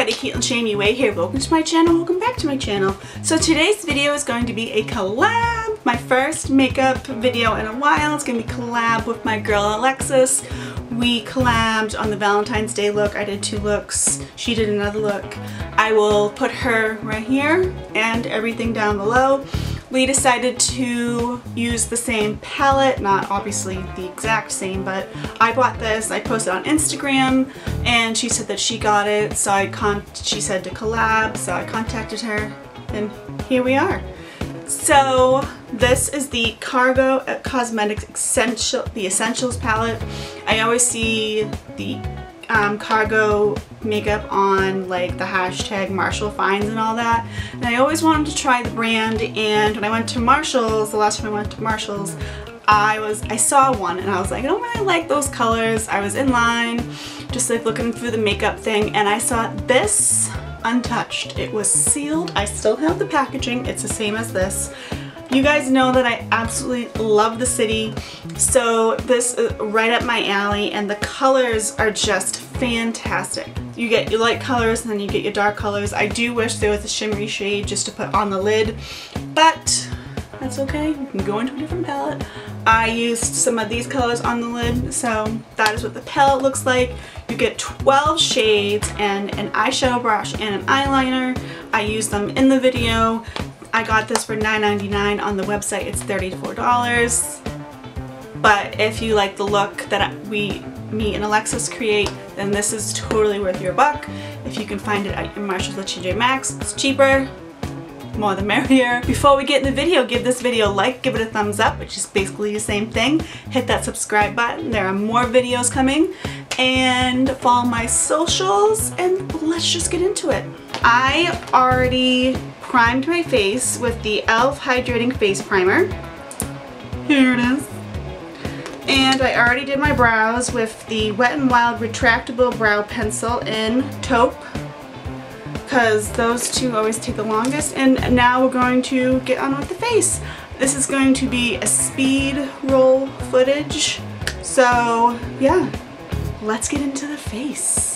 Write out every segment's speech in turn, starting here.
everybody, Caitlyn Shea MUA here. Welcome to my channel, welcome back to my channel. So today's video is going to be a collab. My first makeup video in a while. It's going to be collab with my girl Alexis. We collabed on the Valentine's Day look. I did 2 looks. She did another look. I will put her right here and everything down below. We decided to use the same palette, not obviously the exact same, but I bought this, I posted on Instagram, and she said that she got it, so she said to collab, so I contacted her, and here we are. So this is the Cargo Cosmetics Essentials palette. I always see the Cargo makeup on like the hashtag Marshall finds and all that, and I always wanted to try the brand. And when I went to Marshall's, the last time I went to Marshall's, I saw one and I was like, I don't really like those colors. I was in line just like looking through the makeup thing, and I saw this untouched. It was sealed. I still have the packaging. It's the same as this. You guys know that I absolutely love the city, so this is right up my alley, and the colors are just fantastic. You get your light colors and then you get your dark colors. I do wish there was a shimmery shade just to put on the lid, but that's okay. You can go into a different palette. I used some of these colors on the lid, so that is what the palette looks like. You get 12 shades and an eyeshadow brush and an eyeliner. I used them in the video. I got this for $9.99 on the website. It's $30 to $4. But if you like the look that me and Alexis create, then this is totally worth your buck. If you can find it at your Marshall's or TJ Maxx, it's cheaper. More the merrier. Before we get in the video, give this video a like, give it a thumbs up, which is basically the same thing. Hit that subscribe button. There are more videos coming. And follow my socials, and let's just get into it. I already primed my face with the e.l.f. Hydrating Face Primer. Here it is. And I already did my brows with the Wet n Wild Retractable Brow Pencil in Taupe, because those two always take the longest. And now we're going to get on with the face. This is going to be a speed roll footage. So yeah, let's get into the face.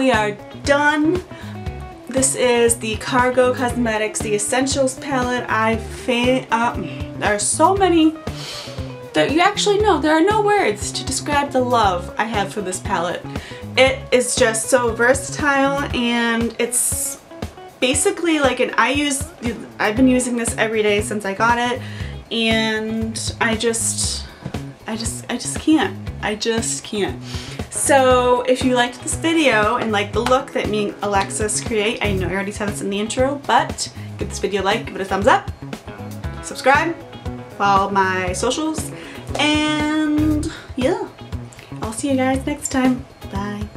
we are done. This is the Cargo Cosmetics, the Essentials palette. There are so many that you actually know. There are no words to describe the love I have for this palette. It is just so versatile, and it's basically like I've been using this every day since I got it, and I just can't. So if you liked this video and like the look that me and Alexis create, I know I already said this in the intro, but give this video a like, give it a thumbs up, subscribe, follow my socials, and yeah, I'll see you guys next time. Bye.